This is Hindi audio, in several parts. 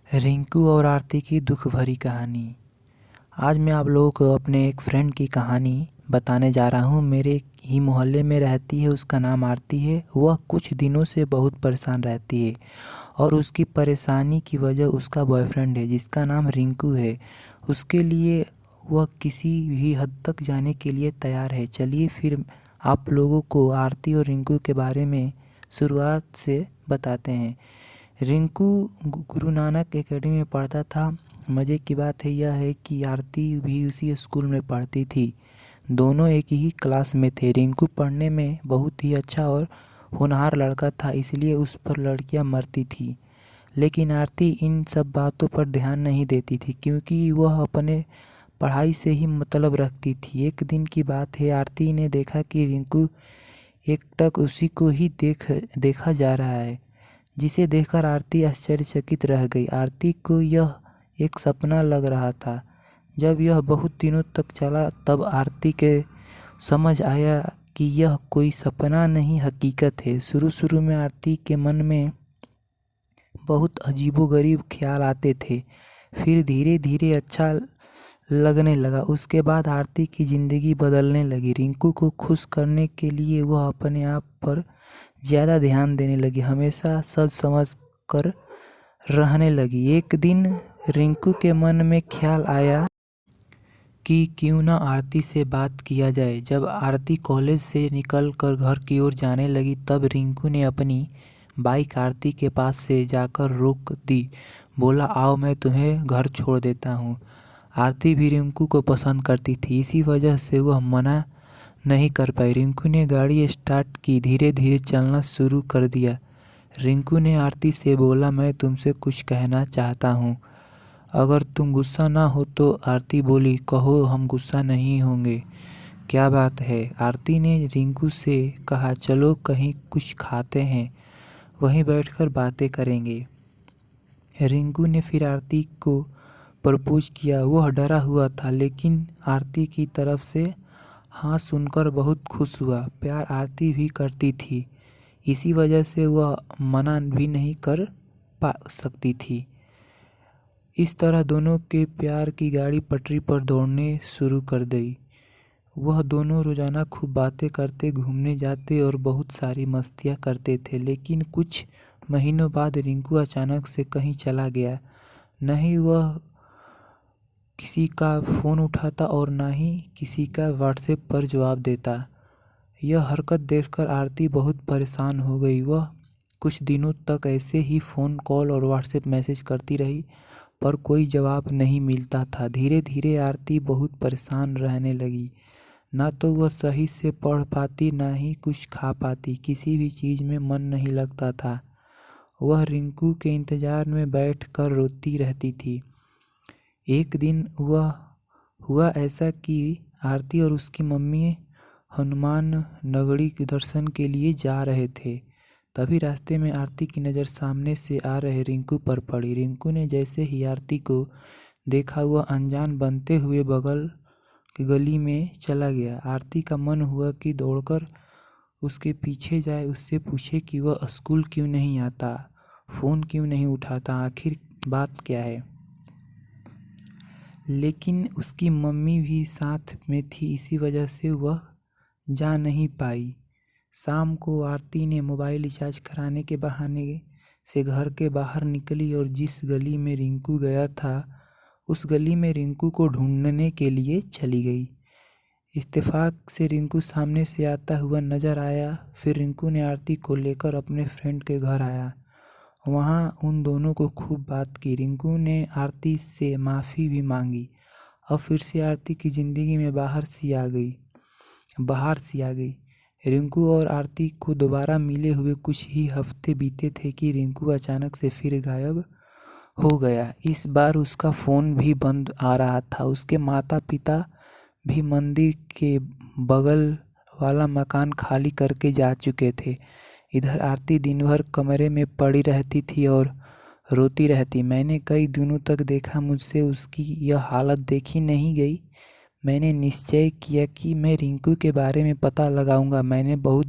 रिंकू और आरती की दुख भरी कहानी। आज मैं आप लोगों को अपने एक फ्रेंड की कहानी बताने जा रहा हूँ। मेरे ही मोहल्ले में रहती है, उसका नाम आरती है। वह कुछ दिनों से बहुत परेशान रहती है और उसकी परेशानी की वजह उसका बॉयफ्रेंड है जिसका नाम रिंकू है। उसके लिए वह किसी भी हद तक जाने के लिए तैयार है। चलिए फिर आप लोगों को आरती और रिंकू के बारे में शुरुआत से बताते हैं। रिंकू गुरु नानक एकेडमी में पढ़ता था। मज़े की बात यह है कि आरती भी उसी स्कूल में पढ़ती थी। दोनों एक ही क्लास में थे। रिंकू पढ़ने में बहुत ही अच्छा और होनहार लड़का था, इसलिए उस पर लड़कियां मरती थी। लेकिन आरती इन सब बातों पर ध्यान नहीं देती थी क्योंकि वह अपने पढ़ाई से ही मतलब रखती थी। एक दिन की बात है, आरती ने देखा कि रिंकू एकटक उसी को ही देखा जा रहा है, जिसे देखकर आरती आश्चर्यचकित रह गई। आरती को यह एक सपना लग रहा था। जब यह बहुत दिनों तक चला तब आरती के समझ आया कि यह कोई सपना नहीं, हकीकत है। शुरू शुरू में आरती के मन में बहुत अजीबोगरीब ख्याल आते थे, फिर धीरे धीरे अच्छा लगने लगा। उसके बाद आरती की ज़िंदगी बदलने लगी। रिंकू को खुश करने के लिए वह अपने आप पर ज़्यादा ध्यान देने लगी, हमेशा सच समझ कर रहने लगी। एक दिन रिंकू के मन में ख्याल आया कि क्यों ना आरती से बात किया जाए। जब आरती कॉलेज से निकल कर घर की ओर जाने लगी तब रिंकू ने अपनी बाइक आरती के पास से जाकर रोक दी। बोला, आओ मैं तुम्हें घर छोड़ देता हूँ। आरती भी रिंकू को पसंद करती थी, इसी वजह से वह मना नहीं कर पाई। रिंकू ने गाड़ी स्टार्ट की, धीरे धीरे चलना शुरू कर दिया। रिंकू ने आरती से बोला, मैं तुमसे कुछ कहना चाहता हूँ, अगर तुम गुस्सा ना हो तो। आरती बोली, कहो, हम गुस्सा नहीं होंगे। क्या बात है? आरती ने रिंकू से कहा, चलो कहीं कुछ खाते हैं, वहीं बैठकर बातें करेंगे। रिंकू ने फिर आरती को प्रपोज किया। वह डरा हुआ था लेकिन आरती की तरफ से हाँ सुनकर बहुत खुश हुआ। प्यार आरती भी करती थी, इसी वजह से वह मना भी नहीं कर पा सकती थी। इस तरह दोनों के प्यार की गाड़ी पटरी पर दौड़ने शुरू कर दी। वह दोनों रोजाना खूब बातें करते, घूमने जाते और बहुत सारी मस्तियाँ करते थे। लेकिन कुछ महीनों बाद रिंकू अचानक से कहीं चला गया। न ही वह किसी का फ़ोन उठाता और ना ही किसी का व्हाट्सएप पर जवाब देता। यह हरकत देखकर आरती बहुत परेशान हो गई। वह कुछ दिनों तक ऐसे ही फ़ोन कॉल और व्हाट्सएप मैसेज करती रही, पर कोई जवाब नहीं मिलता था। धीरे धीरे आरती बहुत परेशान रहने लगी। ना तो वह सही से पढ़ पाती, ना ही कुछ खा पाती, किसी भी चीज़ में मन नहीं लगता था। वह रिंकू के इंतज़ार में बैठ कर रोती रहती थी। एक दिन वह हुआ ऐसा कि आरती और उसकी मम्मी हनुमान नगरी के दर्शन के लिए जा रहे थे। तभी रास्ते में आरती की नज़र सामने से आ रहे रिंकू पर पड़ी। रिंकू ने जैसे ही आरती को देखा वह अनजान बनते हुए बगल की गली में चला गया। आरती का मन हुआ कि दौड़कर उसके पीछे जाए, उससे पूछे कि वह स्कूल क्यों नहीं आता, फ़ोन क्यों नहीं उठाता, आखिर बात क्या है। लेकिन उसकी मम्मी भी साथ में थी, इसी वजह से वह जा नहीं पाई। शाम को आरती ने मोबाइल रिचार्ज कराने के बहाने से घर के बाहर निकली और जिस गली में रिंकू गया था उस गली में रिंकू को ढूंढने के लिए चली गई। इत्तेफाक से रिंकू सामने से आता हुआ नजर आया। फिर रिंकू ने आरती को लेकर अपने फ्रेंड के घर आया। वहाँ उन दोनों को खूब बात की। रिंकू ने आरती से माफ़ी भी मांगी। अब फिर से आरती की ज़िंदगी में बाहर सी आ गई। रिंकू और आरती को दोबारा मिले हुए कुछ ही हफ्ते बीते थे कि रिंकू अचानक से फिर गायब हो गया। इस बार उसका फ़ोन भी बंद आ रहा था। उसके माता पिता भी मंदिर के बगल वाला मकान खाली करके जा चुके थे। इधर आरती दिन भर कमरे में पड़ी रहती थी और रोती रहती। मैंने कई दिनों तक देखा, मुझसे उसकी यह हालत देखी नहीं गई। मैंने निश्चय किया कि मैं रिंकू के बारे में पता लगाऊंगा। मैंने बहुत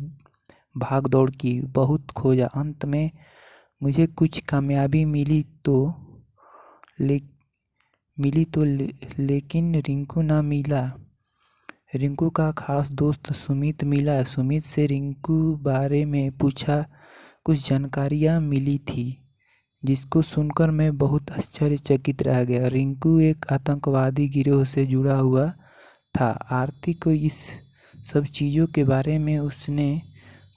भाग दौड़ की, बहुत खोजा। अंत में मुझे कुछ कामयाबी मिली तो ले मिली तो लेकिन रिंकू ना मिला। रिंकू का खास दोस्त सुमित मिला। सुमित से रिंकू बारे में पूछा, कुछ जानकारियाँ मिली थी जिसको सुनकर मैं बहुत आश्चर्यचकित रह गया। रिंकू एक आतंकवादी गिरोह से जुड़ा हुआ था। आरती को इस सब चीज़ों के बारे में उसने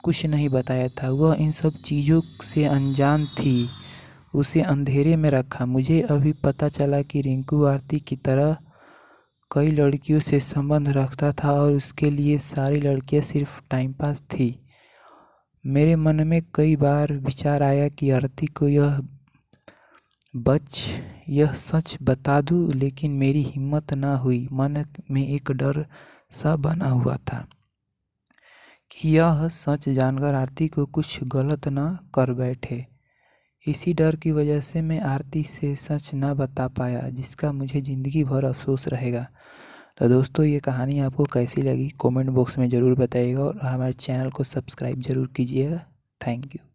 कुछ नहीं बताया था। वह इन सब चीज़ों से अनजान थी। उसे अंधेरे में रखा। मुझे अभी पता चला कि रिंकू आरती की तरह कई लड़कियों से संबंध रखता था और उसके लिए सारी लड़कियां सिर्फ टाइम पास थी। मेरे मन में कई बार विचार आया कि आरती को यह सच बता दूं, लेकिन मेरी हिम्मत न हुई। मन में एक डर सा बना हुआ था कि यह सच जानकर आरती को कुछ गलत न कर बैठे। इसी डर की वजह से मैं आरती से सच न बता पाया, जिसका मुझे ज़िंदगी भर अफसोस रहेगा। तो दोस्तों, ये कहानी आपको कैसी लगी कमेंट बॉक्स में ज़रूर बताइएगा और हमारे चैनल को सब्सक्राइब ज़रूर कीजिएगा। Thank you.